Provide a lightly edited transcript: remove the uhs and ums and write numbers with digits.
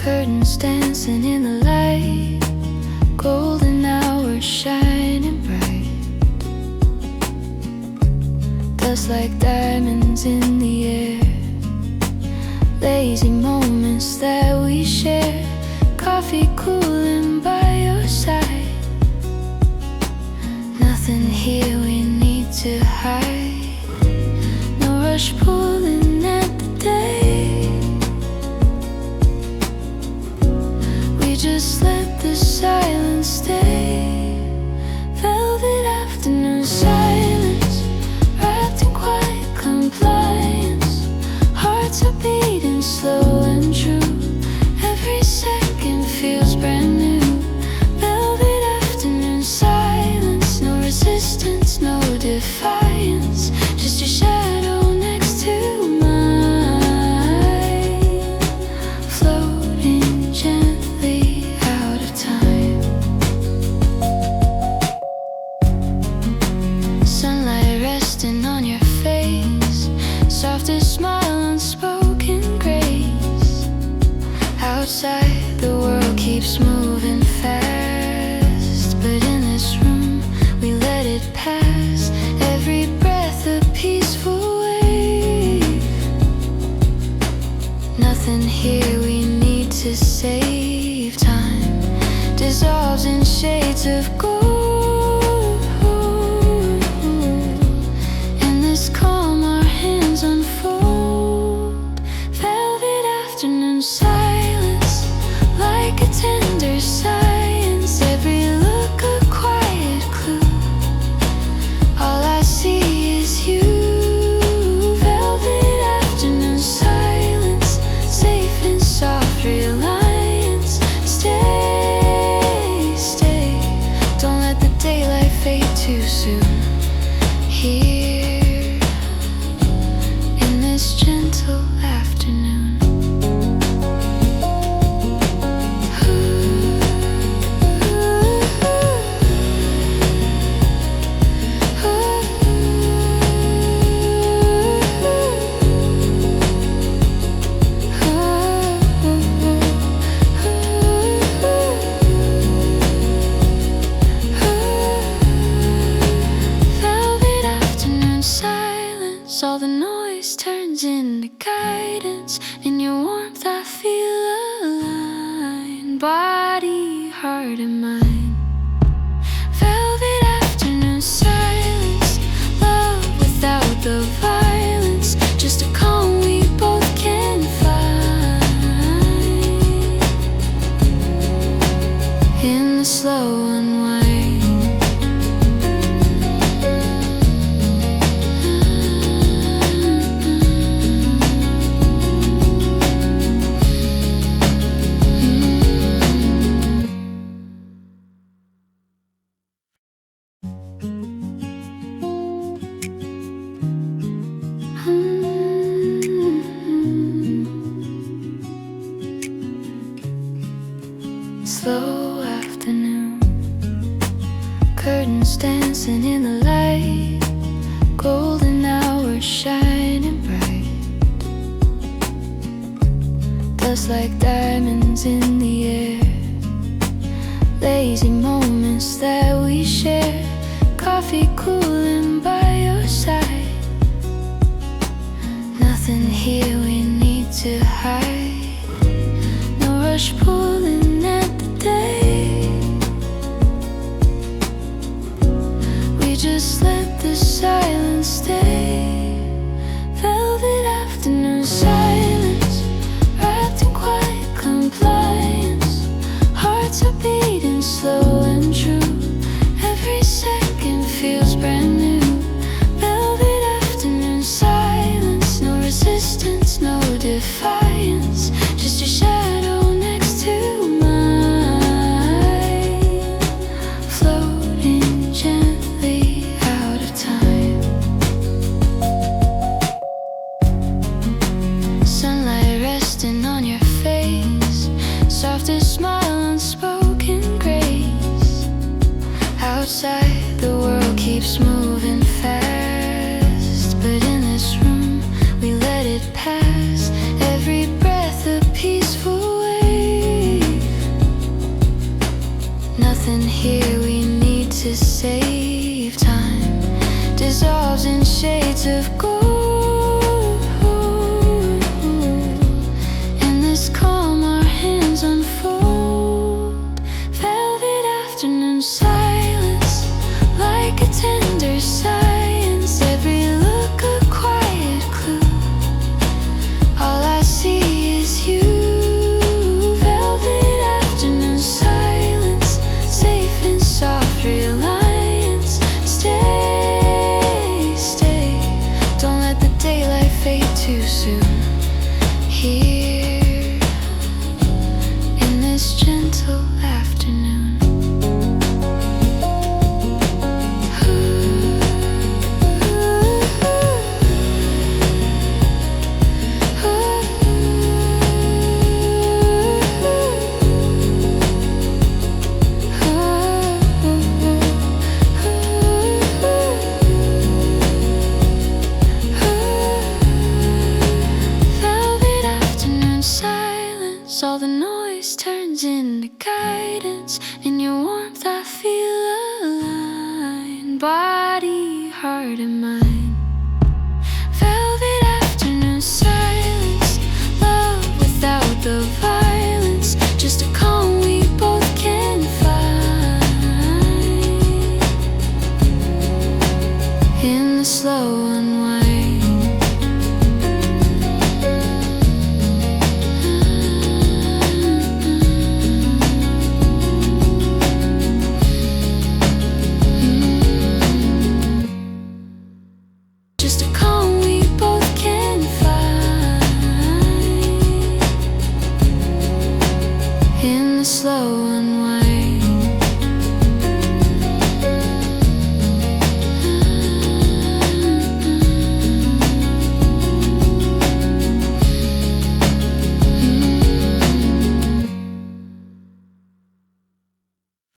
Curtains dancing in the light, golden hours shining bright. Dust like diamonds in the air, lazy moments that we share. Coffee cooling by your side, nothing here we need to hide. No rush pulling at the day, we just let the silence stay. Velvet afternoon silence, wrapped in quiet compliance. Hearts are beating slow and true, every second feels brand new. Velvet afternoon silence, no resistance, no defiance, just your shadow next to mine, floating gently out of time. Sunlight resting on your face, softest smile, unspoken grace. Outside the world keeps moving fast, but in this room we let it pass. Every breath a peaceful wave, nothing here we need to save. Time dissolves in shades of gold. In this calm our hands unfold. Velvet afternoon silence, like a tender science. Every look a quiet clue, all I see is you. Velvet afternoon silence, safe in soft reliance. Stay, stay, don't let the daylight fade too soon. Here, in this gentle afternoon. Velvet afternoon silence, all the noise turns into guidance. In your warmth I feel aligned, body, heart and mind. Velvet afternoon silence, love without the violence, just a calm we both can find. In the slow unwind, slow afternoon, curtains dancing in the light, golden hours shining bright. Dust like diamonds in the air, lazy moments that we share. Coffee cooling by your side, nothing here we need to hide. No rush pulling at the day, we just let the silence stay. Velvet afternoon silence, wrapped in quiet compliance. Hearts are beating slow and true, every second feels brand new. Velvet afternoon silence, no resistance, no defiance, just your shadow next to mine, floating gently out of time. Sunlight resting on your face, softest smile, unspoken grace. Outside the world keeps moving fast, but in this room we let it pass. Every breath a peaceful wave, here we need to save time, dissolves in shades of gold. In this calm our hands unfold, velvet afternoon silence, like a tender science, every look a quiet clue, all I see is you. Velvet afternoon silence, safe in soft reliance, stay, stay, don't let the daylight fade too soon. Here, in this gentle afternoon. Velvet afternoon silence, all the noise turns into guidance. In your warmth I feel aligned, body, heart and mind. Velvet afternoon silence, love without the violence, just a calm we both can find. In the slow unwind. Just a calm we both can find. In the slow unwind.